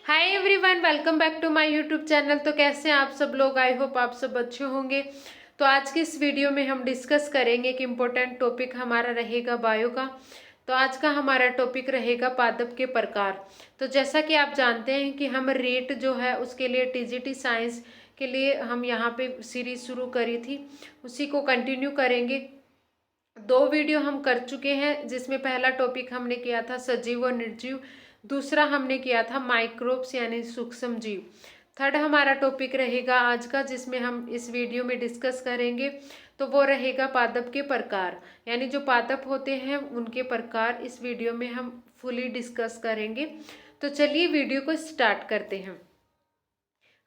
Hi everyone, welcome back to my YouTube channel. तो कैसे हैं आप सब लोग? आई होप आप सब अच्छे होंगे। तो आज की इस वीडियो में हम डिस्कस करेंगे कि इम्पोर्टेंट टॉपिक हमारा रहेगा बायो का। तो आज का हमारा टॉपिक रहेगा पादप के प्रकार। तो जैसा कि आप जानते हैं कि हम रीट जो है उसके लिए टीजीटी साइंस के लिए हम यहाँ पे सीरीज शुरू करी थी, उसी को कंटिन्यू करेंगे। 2 वीडियो हम कर चुके हैं, जिसमें पहला टॉपिक हमने किया था सजीव और निर्जीव, दूसरा हमने किया था माइक्रोब्स यानी सूक्ष्म जीव। थर्ड हमारा टॉपिक रहेगा आज का, जिसमें हम इस वीडियो में डिस्कस करेंगे, तो वो रहेगा पादप के प्रकार, यानी जो पादप होते हैं उनके प्रकार इस वीडियो में हम फुली डिस्कस करेंगे। तो चलिए वीडियो को स्टार्ट करते हैं।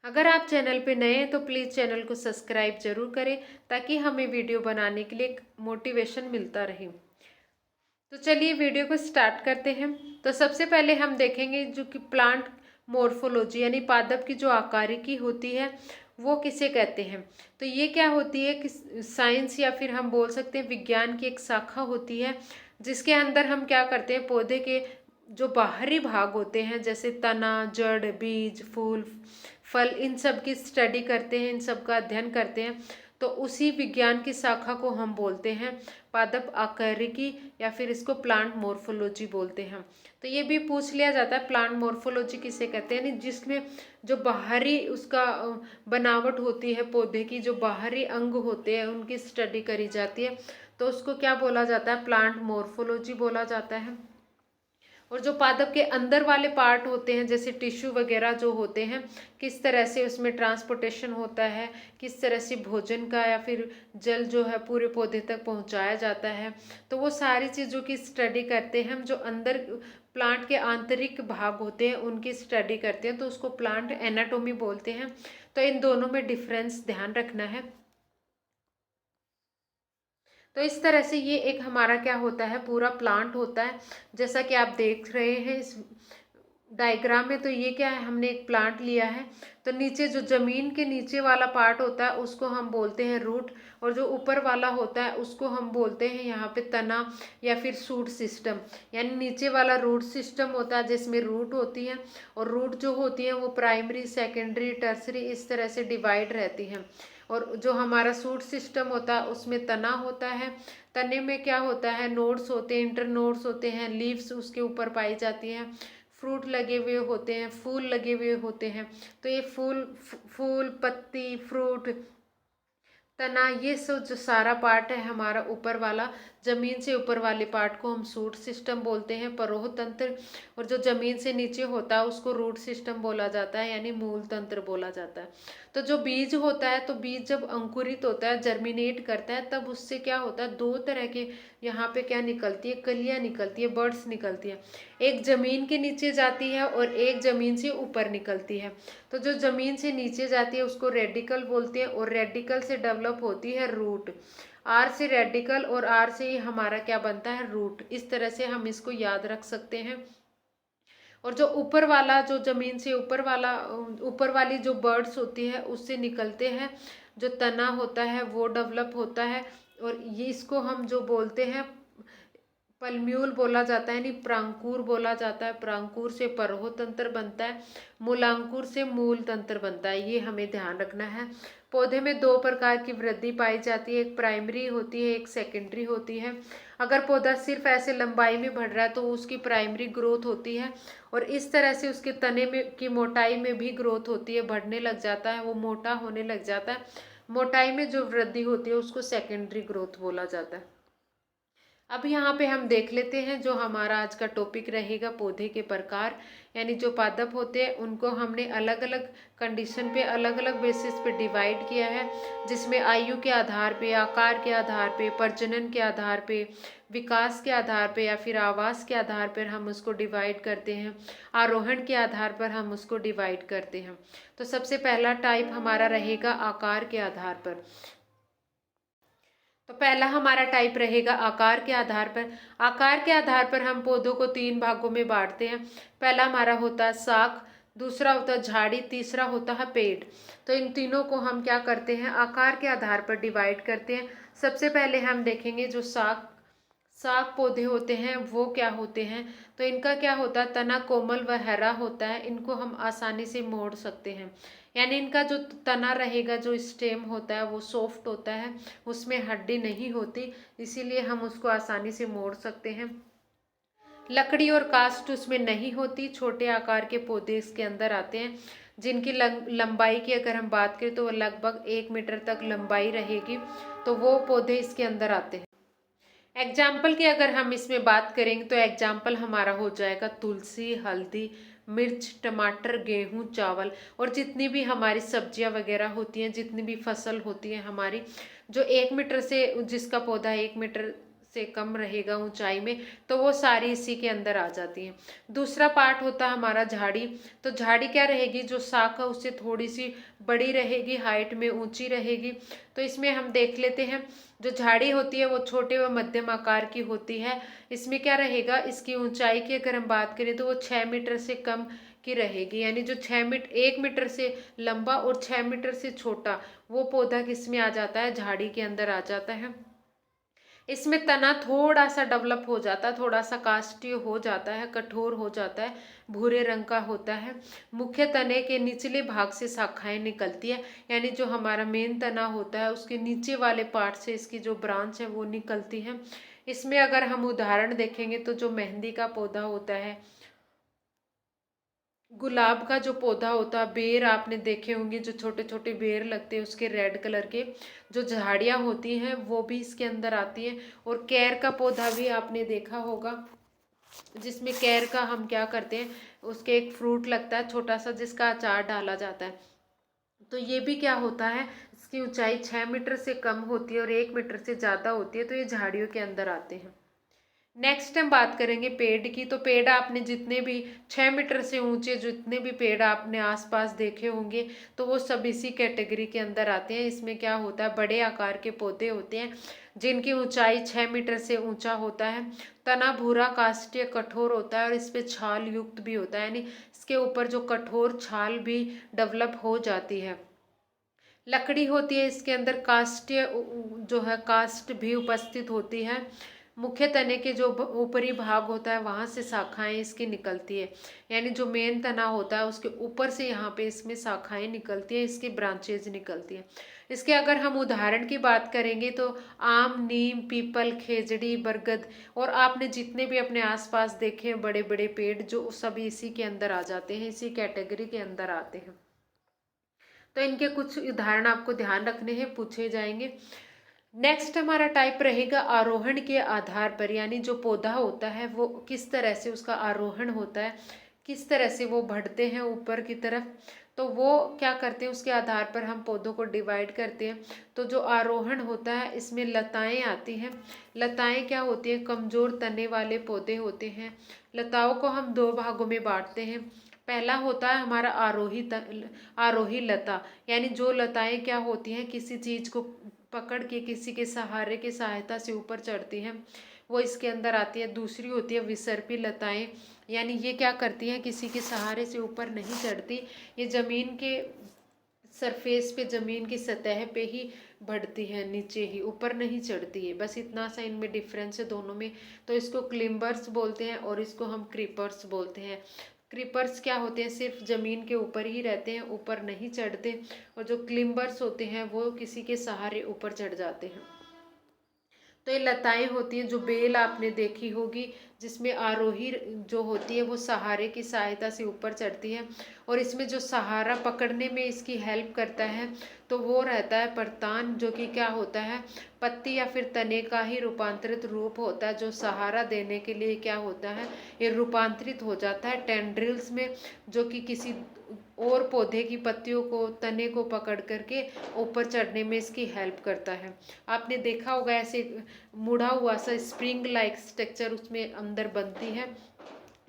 अगर आप चैनल पे नए हैं तो प्लीज़ चैनल को सब्सक्राइब जरूर करें, ताकि हमें वीडियो बनाने के लिए एक मोटिवेशन मिलता रहे। तो चलिए वीडियो को स्टार्ट करते हैं। तो सबसे पहले हम देखेंगे जो कि प्लांट मोर्फोलॉजी यानी पादप की जो आकारिकी होती है वो किसे कहते हैं। तो ये क्या होती है कि साइंस या फिर हम बोल सकते हैं विज्ञान की एक शाखा होती है, जिसके अंदर हम क्या करते हैं, पौधे के जो बाहरी भाग होते हैं जैसे तना, जड़, बीज, फूल, फल, इन सब की स्टडी करते हैं, इन सब का अध्ययन करते हैं। तो उसी विज्ञान की शाखा को हम बोलते हैं पादप आकारिकी, या फिर इसको प्लांट मोर्फोलॉजी बोलते हैं। तो ये भी पूछ लिया जाता है प्लांट मोर्फोलॉजी किसे कहते हैं, यानी जिसमें जो बाहरी उसका बनावट होती है, पौधे की जो बाहरी अंग होते हैं उनकी स्टडी करी जाती है, तो उसको क्या बोला जाता है, प्लांट मोर्फोलॉजी बोला जाता है। और जो पादप के अंदर वाले पार्ट होते हैं जैसे टिश्यू वगैरह जो होते हैं, किस तरह से उसमें ट्रांसपोर्टेशन होता है, किस तरह से भोजन का या फिर जल जो है पूरे पौधे तक पहुंचाया जाता है, तो वो सारी चीज़ों की स्टडी करते हैं हम। जो अंदर प्लांट के आंतरिक भाग होते हैं उनकी स्टडी करते हैं, तो उसको प्लांट एनाटोमी बोलते हैं। तो इन दोनों में डिफरेंस ध्यान रखना है। तो इस तरह से ये एक हमारा क्या होता है, पूरा प्लांट होता है, जैसा कि आप देख रहे हैं इस डायग्राम में। तो ये क्या है, हमने एक प्लांट लिया है। तो नीचे जो जमीन के नीचे वाला पार्ट होता है उसको हम बोलते हैं रूट, और जो ऊपर वाला होता है उसको हम बोलते हैं यहाँ पे तना या फिर शूट सिस्टम। यानी नीचे वाला रूट सिस्टम होता है जिसमें रूट होती है, और रूट जो होती है वो प्राइमरी, सेकेंडरी, टर्सरी इस तरह से डिवाइड रहती हैं। और जो हमारा सूट सिस्टम होता है उसमें तना होता है। तने में क्या होता है, नोड्स होते हैं, इंटर नोड्स होते हैं, लीव्स उसके ऊपर पाई जाती हैं, फ्रूट लगे हुए होते हैं, फूल लगे हुए होते हैं। तो ये फूल, पत्ती, फ्रूट, तना, ये सब जो सारा पार्ट है हमारा ऊपर वाला, जमीन से ऊपर वाले पार्ट को हम सूट सिस्टम बोलते हैं, परोह तंत्र। और जो जमीन से नीचे होता है उसको रूट सिस्टम बोला जाता है, यानी मूल तंत्र बोला जाता है। तो जो बीज होता है, तो बीज जब अंकुरित होता है, जर्मिनेट करता है, तब उससे क्या होता है, 2 तरह के यहाँ पे क्या निकलती है, कलियाँ निकलती है, बर्ड्स निकलती है। एक जमीन के नीचे जाती है और एक जमीन से ऊपर निकलती है। तो जो जमीन से नीचे जाती है उसको रेडिकल बोलते हैं, और रेडिकल से डेवलप होती है रूट। आर से रेडिकल और आर से ही हमारा क्या बनता है, रूट। इस तरह से हम इसको याद रख सकते हैं। और जो ऊपर वाला, जो जमीन से ऊपर वाला, ऊपर वाली जो बर्ड्स होती है उससे निकलते हैं, जो तना होता है वो डेवलप होता है। और ये इसको हम जो बोलते हैं पल्म्यूल बोला जाता है, यानी प्रांकुर बोला जाता है। प्रांकुर से परहो तंत्र बनता है, मूलांकुर से मूल तंत्र बनता है। ये हमें ध्यान रखना है। पौधे में 2 प्रकार की वृद्धि पाई जाती है, एक प्राइमरी होती है, एक सेकेंडरी होती है। अगर पौधा सिर्फ ऐसे लंबाई में बढ़ रहा है तो उसकी प्राइमरी ग्रोथ होती है, और इस तरह से उसके तने में की मोटाई में भी ग्रोथ होती है, बढ़ने लग जाता है, वो मोटा होने लग जाता है। मोटाई में जो वृद्धि होती है उसको सेकेंडरी ग्रोथ बोला जाता है। अब यहाँ पे हम देख लेते हैं जो हमारा आज का टॉपिक रहेगा, पौधे के प्रकार। यानी जो पादप होते हैं उनको हमने अलग अलग कंडीशन पे, अलग अलग बेसिस पे डिवाइड किया है, जिसमें आयु के आधार पे, आकार के आधार पे, प्रजनन के आधार पे, विकास के आधार पे, या फिर आवास के आधार पर हम उसको डिवाइड करते हैं, आरोहण के आधार पर हम उसको डिवाइड करते हैं। तो सबसे पहला टाइप हमारा रहेगा आकार के आधार पर। तो पहला हमारा टाइप रहेगा आकार के आधार पर। आकार के आधार पर हम पौधों को 3 भागों में बांटते हैं। पहला हमारा होता है शाख, दूसरा होता है झाड़ी, तीसरा होता है पेड़। तो इन तीनों को हम क्या करते हैं, आकार के आधार पर डिवाइड करते हैं। सबसे पहले हम देखेंगे जो शाख साग पौधे होते हैं वो क्या होते हैं, तो इनका क्या होता है, तना कोमल व हरा होता है, इनको हम आसानी से मोड़ सकते हैं। यानी इनका जो तना रहेगा, जो स्टेम होता है वो सॉफ्ट होता है, उसमें हड्डी नहीं होती, इसीलिए हम उसको आसानी से मोड़ सकते हैं। लकड़ी और कास्ट उसमें नहीं होती, छोटे आकार के पौधे इसके अंदर आते हैं, जिनकी लंबाई की अगर हम बात करें तो वो लगभग 1 मीटर तक लंबाई रहेगी, तो वो पौधे इसके अंदर आते हैं। एग्जाम्पल की अगर हम इसमें बात करेंगे तो एग्जाम्पल हमारा हो जाएगा तुलसी, हल्दी, मिर्च, टमाटर, गेहूं, चावल, और जितनी भी हमारी सब्जियां वगैरह होती हैं, जितनी भी फसल होती है हमारी, जो 1 मीटर से, जिसका पौधा 1 मीटर से कम रहेगा ऊंचाई में, तो वो सारी इसी के अंदर आ जाती हैं। दूसरा पार्ट होता है हमारा झाड़ी। तो झाड़ी क्या रहेगी, जो शाखा उससे थोड़ी सी बड़ी रहेगी, हाइट में ऊंची रहेगी। तो इसमें हम देख लेते हैं, जो झाड़ी होती है वो छोटे व मध्यम आकार की होती है। इसमें क्या रहेगा, इसकी ऊंचाई की अगर हम बात करें तो वो 6 मीटर से कम की रहेगी, यानी जो 6 मीटर, 1 मीटर से लंबा और 6 मीटर से छोटा, वो पौधा किस में आ जाता है, झाड़ी के अंदर आ जाता है। इसमें तना थोड़ा सा डेवलप हो जाता है, थोड़ा सा काष्ठीय हो जाता है, कठोर हो जाता है, भूरे रंग का होता है। मुख्य तने के निचले भाग से शाखाएं निकलती है, यानी जो हमारा मेन तना होता है उसके नीचे वाले पार्ट से इसकी जो ब्रांच है वो निकलती है। इसमें अगर हम उदाहरण देखेंगे तो जो मेहंदी का पौधा होता है, गुलाब का जो पौधा होता है, बेर आपने देखे होंगे, जो छोटे छोटे बेर लगते हैं उसके रेड कलर के, जो झाड़ियाँ होती हैं वो भी इसके अंदर आती हैं। और कैर का पौधा भी आपने देखा होगा, जिसमें कैर का हम क्या करते हैं, उसके एक फ्रूट लगता है छोटा सा, जिसका अचार डाला जाता है। तो ये भी क्या होता है, इसकी ऊंचाई 6 मीटर से कम होती है और 1 मीटर से ज़्यादा होती है, तो ये झाड़ियों के अंदर आते हैं। नेक्स्ट हम बात करेंगे पेड़ की। तो पेड़ आपने जितने भी 6 मीटर से ऊंचे जितने भी पेड़ आपने आसपास देखे होंगे, तो वो सब इसी कैटेगरी के अंदर आते हैं। इसमें क्या होता है, बड़े आकार के पौधे होते हैं, जिनकी ऊंचाई 6 मीटर से ऊंचा होता है। तना भूरा काष्ठीय कठोर होता है और इस पे छाल युक्त भी होता है, यानी इसके ऊपर जो कठोर छाल भी डेवलप हो जाती है। लकड़ी होती है इसके अंदर, काष्ठीय जो है काष्ठ भी उपस्थित होती है। मुख्य तने के जो ऊपरी भाग होता है वहां से शाखाएं इसकी निकलती है, यानी जो मेन तना होता है उसके ऊपर से यहाँ पे इसमें शाखाएं निकलती है, इसकी ब्रांचेज निकलती है। इसके अगर हम उदाहरण की बात करेंगे तो आम, नीम, पीपल, खेजड़ी, बरगद, और आपने जितने भी अपने आसपास देखे हैं बड़े बड़े पेड़, जो सभी इसी के अंदर आ जाते हैं, इसी कैटेगरी के अंदर आते हैं। तो इनके कुछ उदाहरण आपको ध्यान रखने हैं, पूछे जाएंगे। नेक्स्ट हमारा टाइप रहेगा आरोहण के आधार पर, यानी जो पौधा होता है वो किस तरह से उसका आरोहण होता है, किस तरह से वो बढ़ते हैं ऊपर की तरफ, तो वो क्या करते हैं उसके आधार पर हम पौधों को डिवाइड करते हैं। तो जो आरोहण होता है इसमें लताएं आती हैं। लताएं क्या होती हैं, कमजोर तने वाले पौधे होते हैं। लताओं को हम दो भागों में बांटते हैं। पहला होता है हमारा आरोही लता, यानी जो लताएं क्या होती हैं, किसी चीज को पकड़ के किसी के सहारे के सहायता से ऊपर चढ़ती हैं, वो इसके अंदर आती है। दूसरी होती है विसर्पी लताएं, यानी ये क्या करती हैं, किसी के सहारे से ऊपर नहीं चढ़ती, ये जमीन के सरफेस पे, जमीन की सतह पे ही बढ़ती है, नीचे ही, ऊपर नहीं चढ़ती है। बस इतना सा इनमें डिफरेंस है दोनों में। तो इसको क्लिम्बर्स बोलते हैं और इसको हम क्रीपर्स बोलते हैं। क्रीपर्स क्या होते हैं, सिर्फ जमीन के ऊपर ही रहते हैं, ऊपर नहीं चढ़ते, और जो क्लिम्बर्स होते हैं वो किसी के सहारे ऊपर चढ़ जाते हैं। तो ये लताएं होती हैं, जो बेल आपने देखी होगी, जिसमें आरोही जो होती है वो सहारे की सहायता से ऊपर चढ़ती है, और इसमें जो सहारा पकड़ने में इसकी हेल्प करता है तो वो रहता है परतान, जो कि क्या होता है, पत्ती या फिर तने का ही रूपांतरित रूप होता है, जो सहारा देने के लिए क्या होता है, ये रूपांतरित हो जाता है टेंड्रिल्स में, जो कि किसी और पौधे की पत्तियों को, तने को पकड़ करके ऊपर चढ़ने में इसकी हेल्प करता है। आपने देखा होगा ऐसे मुड़ा हुआ सा स्प्रिंग लाइक स्ट्रक्चर उसमें अंदर बनती है,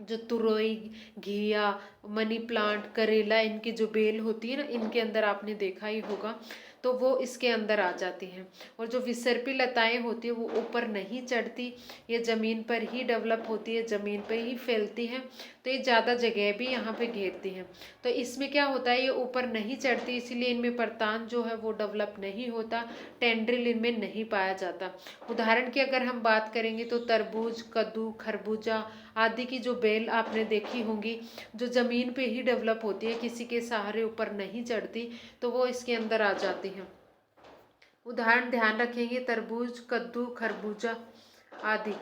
जो तुरई, घिया, मनी प्लांट, करेला, इनकी जो बेल होती है ना, इनके अंदर आपने देखा ही होगा, तो वो इसके अंदर आ जाती हैं। और जो विसर्पी लताएं होती है वो ऊपर नहीं चढ़ती, ये ज़मीन पर ही डेवलप होती है, ज़मीन पर ही फैलती हैं, तो ये ज़्यादा जगह भी यहाँ पे घेरती हैं। तो इसमें क्या होता है, ये ऊपर नहीं चढ़ती, इसीलिए इनमें परतान जो है वो डेवलप नहीं होता, टेंड्रिल इनमें नहीं पाया जाता। उदाहरण की अगर हम बात करेंगे तो तरबूज, कद्दू, खरबूजा आदि की जो बेल आपने देखी होंगी, जो ज़मीन पे ही डेवलप होती है, किसी के सहारे ऊपर नहीं चढ़ती, तो वो इसके अंदर आ जाती हैं। उदाहरण ध्यान रखेंगे, तरबूज, कद्दू, खरबूजा आदि।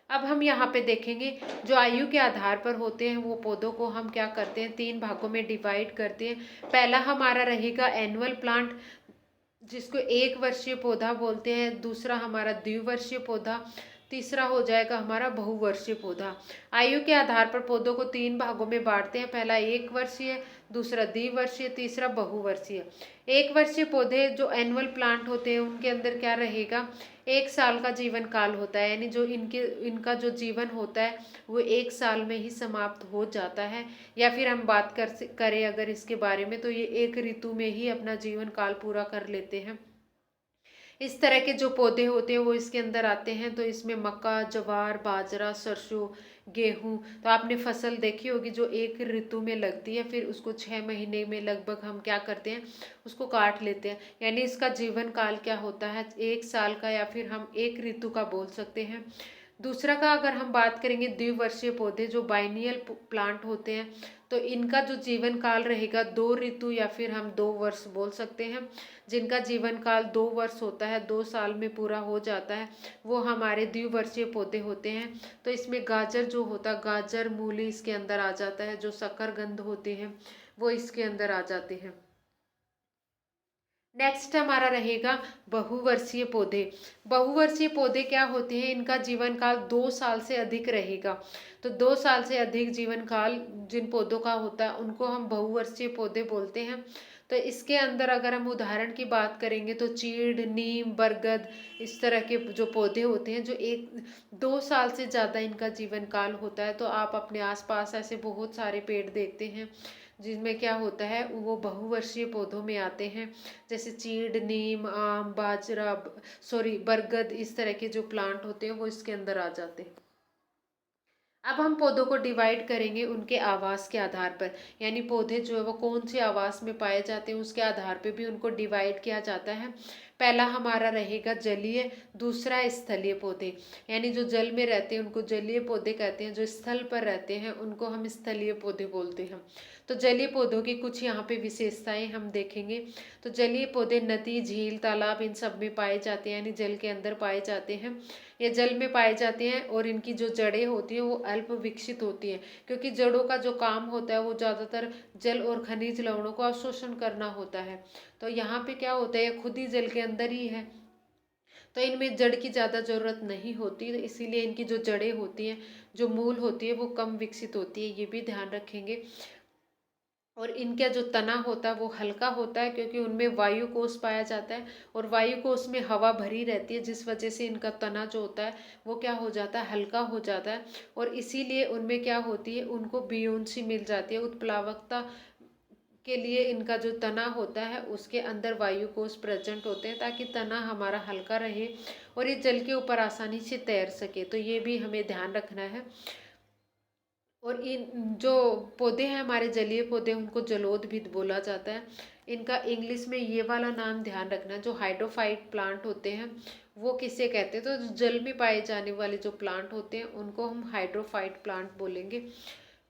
अब हम यहाँ पे देखेंगे, जो आयु के आधार पर होते हैं वो पौधों को हम क्या करते हैं, 3 भागों में डिवाइड करते हैं। पहला हमारा रहेगा एनुअल प्लांट, जिसको 1 वर्षीय पौधा बोलते हैं। दूसरा हमारा द्विवर्षीय पौधा। तीसरा हो जाएगा हमारा बहुवर्षीय पौधा। आयु के आधार पर पौधों को 3 भागों में बांटते हैं। पहला 1 वर्षीय, दूसरा द्विवर्षीय, तीसरा बहुवर्षीय। 1 वर्षीय पौधे जो एनुअल प्लांट होते हैं उनके अंदर क्या रहेगा, 1 साल का जीवन काल होता है, यानी जो इनका जो जीवन होता है वो 1 साल में ही समाप्त हो जाता है। या फिर हम बात करें अगर इसके बारे में, तो ये 1 ऋतु में ही अपना जीवन काल पूरा कर लेते हैं। इस तरह के जो पौधे होते हैं वो इसके अंदर आते हैं। तो इसमें मक्का, ज्वार, बाजरा, सरसों, गेहूं, तो आपने फसल देखी होगी जो 1 ऋतु में लगती है, फिर उसको 6 महीने में लगभग हम क्या करते हैं, उसको काट लेते हैं। यानी इसका जीवन काल क्या होता है, 1 साल का, या फिर हम 1 ऋतु का बोल सकते हैं। दूसरा का अगर हम बात करेंगे, द्विवर्षीय पौधे जो बाइनियल प्लांट होते हैं, तो इनका जो जीवन काल रहेगा 2 ऋतु या फिर हम 2 वर्ष बोल सकते हैं। जिनका जीवन काल 2 वर्ष होता है, 2 साल में पूरा हो जाता है, वो हमारे द्विवर्षीय पौधे होते हैं। तो इसमें गाजर जो होता है, गाजर, मूली इसके अंदर आ जाता है। जो शकरकंद होते हैं वो इसके अंदर आ जाते हैं। नेक्स्ट हमारा रहेगा बहुवर्षीय पौधे। बहुवर्षीय पौधे क्या होते हैं, इनका जीवन काल 2 साल से अधिक रहेगा। तो 2 साल से अधिक जीवन काल जिन पौधों का होता है उनको हम बहुवर्षीय पौधे बोलते हैं। तो इसके अंदर अगर हम उदाहरण की बात करेंगे तो चीड़, नीम, बरगद, इस तरह के जो पौधे होते हैं जो 1-2 साल से ज़्यादा इनका जीवन काल होता है। तो आप अपने आसपास ऐसे बहुत सारे पेड़ देखते हैं जिनमें क्या होता है, वो बहुवर्षीय पौधों में आते हैं। जैसे चीड़, नीम, आम, बाजरा, बरगद, इस तरह के जो प्लांट होते हैं वो इसके अंदर आ जाते हैं। अब हम पौधों को डिवाइड करेंगे उनके आवास के आधार पर, यानी पौधे जो है वो कौन से आवास में पाए जाते हैं उसके आधार पर भी उनको डिवाइड किया जाता है। पहला हमारा रहेगा जलीय, दूसरा स्थलीय पौधे, यानी जो जल में रहते हैं उनको जलीय पौधे कहते हैं, जो स्थल पर रहते हैं उनको हम स्थलीय पौधे बोलते हैं। तो जलीय पौधों की कुछ यहाँ पे विशेषताएं हम देखेंगे। तो जलीय पौधे नदी, झील, तालाब, इन सब में पाए जाते हैं, यानी जल के अंदर पाए जाते हैं। ये जल में पाए जाते हैं और इनकी जो जड़ें होती हैं वो अल्प विकसित होती हैं, क्योंकि जड़ों का जो काम होता है वो ज़्यादातर जल और खनिज लवणों को अवशोषण करना होता है। तो यहाँ पे क्या होता है, खुद ही जल के अंदर ही है, तो इनमें जड़ की ज़्यादा ज़रूरत नहीं होती, तो इसीलिए इनकी जो जड़ें होती हैं, जो मूल होती है वो कम विकसित होती है, ये भी ध्यान रखेंगे। और इनका जो तना होता है वो हल्का होता है, क्योंकि उनमें वायु कोश पाया जाता है और वायु कोश में हवा भरी रहती है, जिस वजह से इनका तना जो होता है वो क्या हो जाता है, हल्का हो जाता है। और इसीलिए उनमें क्या होती है, उनको बियोन्सी मिल जाती है, उत्प्लावकता के लिए इनका जो तना होता है उसके अंदर वायु कोश प्रेजेंट होते हैं, ताकि तना हमारा हल्का रहे और ये जल के ऊपर आसानी से तैर सके। तो ये भी हमें ध्यान रखना है। और इन जो पौधे हैं हमारे जलीय पौधे, उनको जलोद भी बोला जाता है। इनका इंग्लिश में ये वाला नाम ध्यान रखना, जो हाइड्रोफाइट प्लांट होते हैं वो किसे कहते हैं, तो जो जल में पाए जाने वाले जो प्लांट होते हैं उनको हम हाइड्रोफाइट प्लांट बोलेंगे।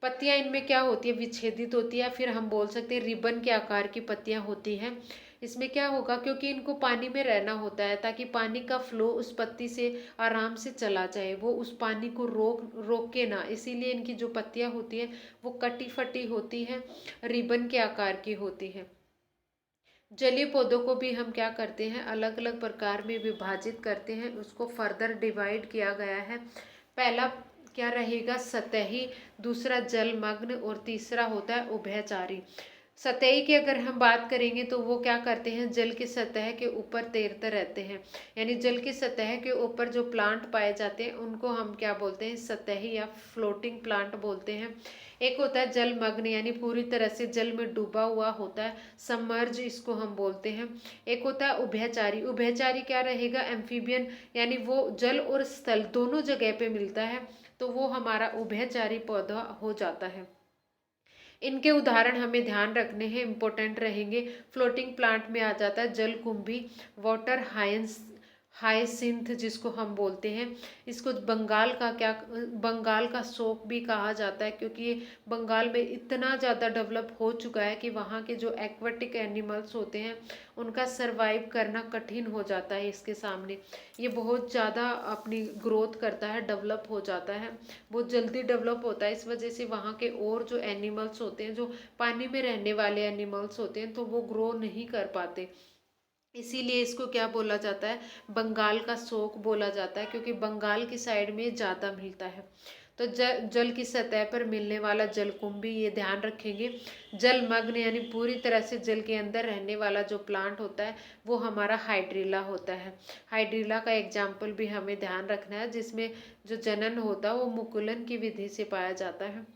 पत्तियां इनमें क्या होती है, विच्छेदित होती है, फिर हम बोल सकते हैं रिबन के आकार की पत्तियां होती हैं। इसमें क्या होगा, क्योंकि इनको पानी में रहना होता है, ताकि पानी का फ्लो उस पत्ती से आराम से चला जाए, वो उस पानी को रोक रोक के ना, इसीलिए इनकी जो पत्तियां होती है वो कटी फटी होती है, रिबन के आकार की होती है। जलीय पौधों को भी हम क्या करते हैं, अलग अलग प्रकार में विभाजित करते हैं, उसको फर्दर डिवाइड किया गया है। पहला क्या रहेगा, सतही, दूसरा जलमग्न और तीसरा होता है उभयचारी। सतही की अगर हम बात करेंगे तो वो क्या करते हैं, जल की सतह के ऊपर तैरते रहते हैं। यानी जल की सतह के ऊपर जो प्लांट पाए जाते हैं उनको हम क्या बोलते हैं, सतही या फ्लोटिंग प्लांट बोलते हैं। एक होता है जलमग्न, यानी पूरी तरह से जल में डूबा हुआ होता है, सबमर्ज इसको हम बोलते हैं। एक होता है उभयचारी। उभयचारी क्या रहेगा, एम्फीबियन, यानी वो जल और स्थल दोनों जगह पे मिलता है, तो वो हमारा उभयचारी पौधा हो जाता है। इनके उदाहरण हमें ध्यान रखने हैं, इंपॉर्टेंट रहेंगे। फ्लोटिंग प्लांट में आ जाता है जलकुंभी, वाटर हायसिंथ जिसको हम बोलते हैं। इसको बंगाल का शोक भी कहा जाता है, क्योंकि ये बंगाल में इतना ज़्यादा डेवलप हो चुका है कि वहाँ के जो एक्वाटिक एनिमल्स होते हैं उनका सरवाइव करना कठिन हो जाता है इसके सामने। ये बहुत ज़्यादा अपनी ग्रोथ करता है, डेवलप हो जाता है, बहुत जल्दी डेवलप होता है। इस वजह से वहाँ के और जो एनिमल्स होते हैं, जो पानी में रहने वाले एनिमल्स होते हैं, तो वो ग्रो नहीं कर पाते। इसीलिए इसको क्या बोला जाता है, बंगाल का शोक बोला जाता है, क्योंकि बंगाल की साइड में ज़्यादा मिलता है। तो जल की सतह पर मिलने वाला जलकुंभी, ये ध्यान रखेंगे। जलमग्न यानी पूरी तरह से जल के अंदर रहने वाला जो प्लांट होता है वो हमारा हाइड्रिला होता है। हाइड्रिला का एग्जाम्पल भी हमें ध्यान रखना है, जिसमें जो जनन होता है वो मुकुलन की विधि से पाया जाता है।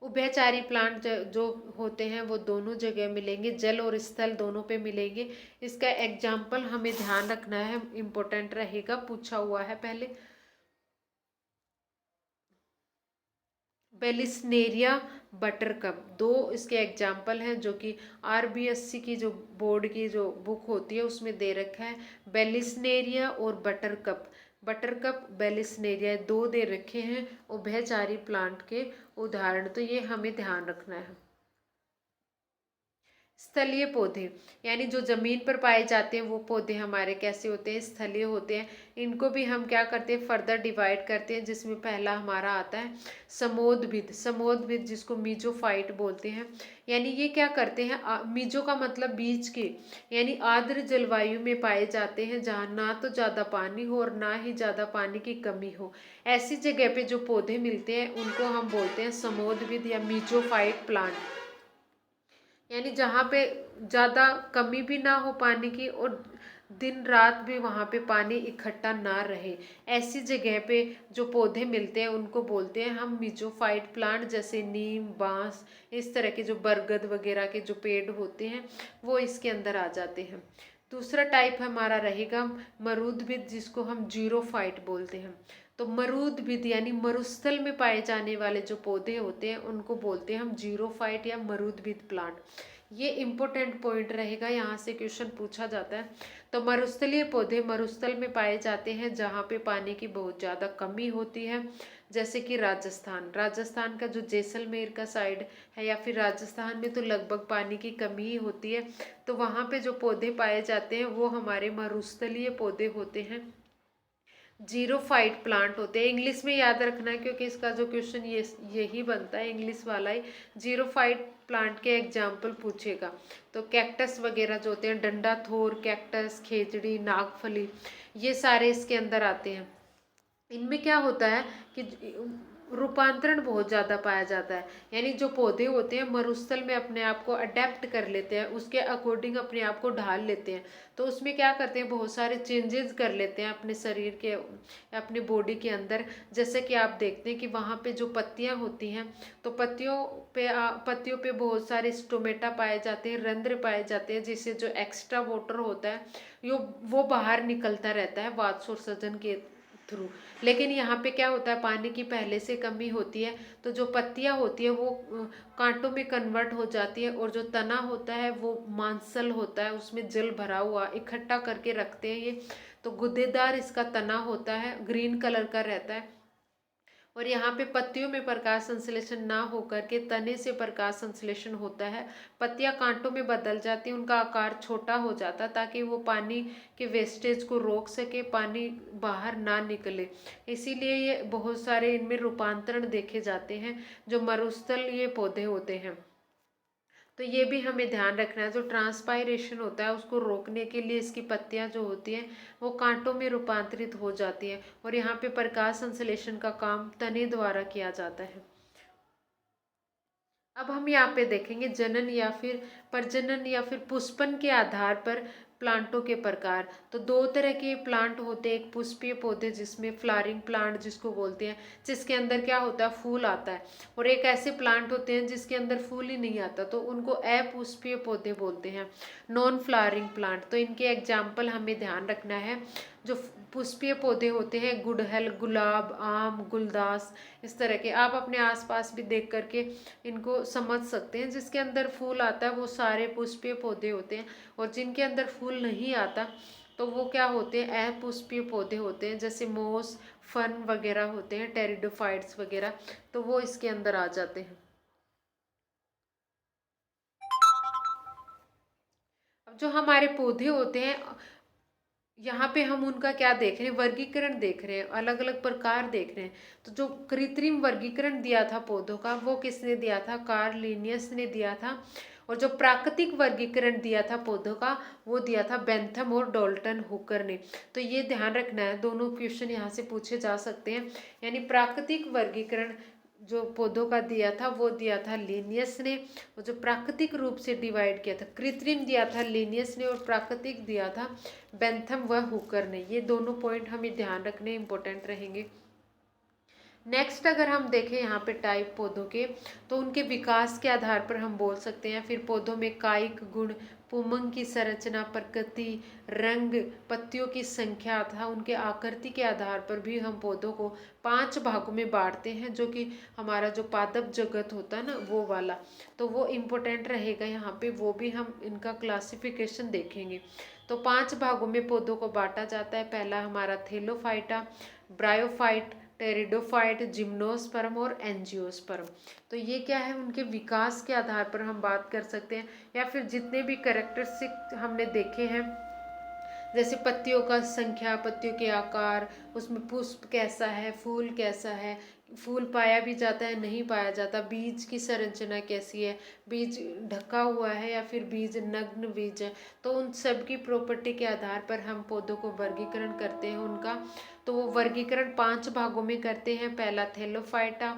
उभयचारी प्लांट जो होते हैं वो दोनों जगह मिलेंगे, जल और स्थल दोनों पे मिलेंगे। इसका एग्जाम्पल हमें ध्यान रखना है, इम्पोर्टेंट रहेगा, पूछा हुआ है पहले। बेलिस्नेरिया, बटरकप, दो इसके एग्जाम्पल हैं जो कि आरबीएससी की जो बोर्ड की जो बुक होती है उसमें दे रखा है, बेलिस्नेरिया और बटरकप। बटरकप, बेलिस्नेरिया, दो दे रखे हैं उभयचारी प्लांट के उदाहरण, तो ये हमें ध्यान रखना है। स्थलीय पौधे, यानी जो जमीन पर पाए जाते हैं वो पौधे हमारे कैसे होते हैं, स्थलीय होते हैं। इनको भी हम क्या करते हैं, फर्दर डिवाइड करते हैं, जिसमें पहला हमारा आता है समोद्भिद। समोद्भिद जिसको मीजोफाइट बोलते हैं, यानी ये क्या करते हैं, मीजो का मतलब बीच के, यानी आर्द्र जलवायु में पाए जाते हैं, जहाँ ना तो ज़्यादा पानी हो और ना ही ज़्यादा पानी की कमी हो। ऐसी जगह पे जो पौधे मिलते हैं उनको हम बोलते हैं समोद्भिद या मीजोफाइट प्लांट। यानी जहाँ पे ज़्यादा कमी भी ना हो पानी की और दिन रात भी वहाँ पे पानी इकट्ठा ना रहे, ऐसी जगह पे जो पौधे मिलते हैं उनको बोलते हैं हम मीजोफाइट प्लांट। जैसे नीम, बांस, इस तरह के जो बरगद वगैरह के जो पेड़ होते हैं वो इसके अंदर आ जाते हैं। दूसरा टाइप हमारा रहेगा मरुदभिद, जिसको हम जीरोफाइट बोलते हैं। तो मरुदभिद यानी मरुस्थल में पाए जाने वाले जो पौधे होते हैं उनको बोलते हैं हम जीरोफाइट या मरुदभिद प्लांट। ये इम्पोर्टेंट पॉइंट रहेगा, यहाँ से क्वेश्चन पूछा जाता है। तो मरुस्थलीय पौधे मरुस्थल में पाए जाते हैं जहाँ पे पानी की बहुत ज़्यादा कमी होती है, जैसे कि राजस्थान का जो जैसलमेर का साइड है, या फिर राजस्थान में तो लगभग पानी की कमी ही होती है। तो वहाँ पे जो पौधे पाए जाते हैं वो हमारे मरुस्थलीय पौधे होते हैं, जीरोफाइट प्लांट होते हैं। इंग्लिश में याद रखना है, क्योंकि इसका जो क्वेश्चन यही बनता है, इंग्लिश वाला ही। जीरोफाइट प्लांट के एग्जाम्पल पूछेगा तो कैक्टस वगैरह जो होते हैं, डंडा थोर कैक्टस, खेजड़ी, नागफली, ये सारे इसके अंदर आते हैं। इनमें क्या होता है कि रूपांतरण बहुत ज़्यादा पाया जाता है, यानी जो पौधे होते हैं मरुस्थल में अपने आप को अडेप्ट कर लेते हैं, उसके अकॉर्डिंग अपने आप को ढाल लेते हैं। तो उसमें क्या करते हैं, बहुत सारे चेंजेस कर लेते हैं अपने शरीर के, अपने बॉडी के अंदर। जैसे कि आप देखते हैं कि वहाँ पे जो पत्तियाँ होती हैं, तो पत्तियों पे बहुत सारे स्टोमेटा पाए जाते हैं, रंध्र पाए जाते हैं, जिससे जो एक्स्ट्रा वाटर होता है वो बाहर निकलता रहता है वातसोत्सर्जन के थ्रू। लेकिन यहाँ पे क्या होता है, पानी की पहले से कमी होती है, तो जो पत्तियाँ होती है वो कांटों में कन्वर्ट हो जाती है, और जो तना होता है वो मांसल होता है, उसमें जल भरा हुआ इकट्ठा करके रखते हैं ये। तो गुद्देदार इसका तना होता है, ग्रीन कलर का रहता है। और यहाँ पे पत्तियों में प्रकाश संश्लेषण ना होकर के तने से प्रकाश संश्लेषण होता है। पत्तियां कांटों में बदल जाती हैं, उनका आकार छोटा हो जाता है, ताकि वो पानी के वेस्टेज को रोक सके, पानी बाहर ना निकले। इसीलिए ये बहुत सारे इनमें रूपांतरण देखे जाते हैं जो मरुस्थल ये पौधे होते हैं। तो ये भी हमें ध्यान रखना है, जो ट्रांसपायरेशन होता है उसको रोकने के लिए इसकी पत्तियां जो होती हैं वो कांटों में रूपांतरित हो जाती हैं, और यहाँ पे प्रकाश संश्लेषण का काम तने द्वारा किया जाता है। अब हम यहाँ पे देखेंगे जनन या फिर प्रजनन या फिर पुष्पन के आधार पर प्लांटों के प्रकार। तो दो तरह के प्लांट होते हैं, एक पुष्पीय पौधे जिसमें फ्लावरिंग प्लांट जिसको बोलते हैं, जिसके अंदर क्या होता है, फूल आता है, और एक ऐसे प्लांट होते हैं जिसके अंदर फूल ही नहीं आता, तो उनको अपुष्पीय पौधे बोलते हैं, नॉन फ्लावरिंग प्लांट। तो इनके एग्जाम्पल हमें ध्यान रखना है। जो पुष्पीय पौधे होते हैं, गुड़हल, गुलाब, आम, गुलदास, इस तरह के आप अपने आसपास भी देख करके इनको समझ सकते हैं। जिसके अंदर फूल आता है वो सारे पुष्पीय पौधे होते हैं, और जिनके अंदर फूल नहीं आता तो वो क्या होते हैं, अपुष्पीय पौधे होते हैं, जैसे मोस, फन वगैरह होते हैं, टेरिडोफाइट्स वगैरह, तो वो इसके अंदर आ जाते हैं। अब जो हमारे पौधे होते हैं, यहाँ पे हम उनका क्या देख रहे हैं, वर्गीकरण देख रहे हैं, अलग अलग प्रकार देख रहे हैं। तो जो कृत्रिम वर्गीकरण दिया था पौधों का, वो किसने दिया था, कार्ल लिनियस ने दिया था। और जो प्राकृतिक वर्गीकरण दिया था पौधों का, वो दिया था बेंथम और डॉल्टन हुकर ने। तो ये ध्यान रखना है, दोनों क्वेश्चन यहाँ से पूछे जा सकते हैं। यानी प्राकृतिक वर्गीकरण जो पौधों का दिया था वो दिया था लिनियस ने, और जो प्राकृतिक रूप से डिवाइड किया था, कृत्रिम दिया था लिनियस ने, और प्राकृतिक दिया था बेंथम व हुकर ने। ये दोनों पॉइंट हमें ध्यान रखने इंपॉर्टेंट रहेंगे। नेक्स्ट अगर हम देखें यहाँ पे टाइप पौधों के, तो उनके विकास के आधार पर हम बोल सकते हैं। फिर पौधों में कायिक गुण, पुमंग की संरचना, प्रकृति, रंग, पत्तियों की संख्या तथा उनके आकृति के आधार पर भी हम पौधों को 5 भागों में बांटते हैं, जो कि हमारा जो पादप जगत होता है ना वो वाला, तो वो इम्पोर्टेंट रहेगा यहाँ पे, वो भी हम इनका क्लासिफिकेशन देखेंगे। तो 5 भागों में पौधों को बांटा जाता है। पहला हमारा थेलोफाइटा, ब्रायोफाइट, टेरिडोफाइट, जिम्नोस्पर्म और एंजियोस्पर्म। तो ये क्या है, उनके विकास के आधार पर हम बात कर सकते हैं, या फिर जितने भी कैरेक्टरिस्टिक हमने देखे हैं, जैसे पत्तियों का संख्या, पत्तियों के आकार, उसमें पुष्प कैसा है, फूल कैसा है, फूल पाया भी जाता है नहीं पाया जाता, बीज की संरचना कैसी है, बीज ढका हुआ है या फिर बीज नग्न बीज है, तो उन सब की प्रॉपर्टी के आधार पर हम पौधों को वर्गीकरण करते हैं उनका। तो वो वर्गीकरण 5 भागों में करते हैं। पहला थेलोफाइटा,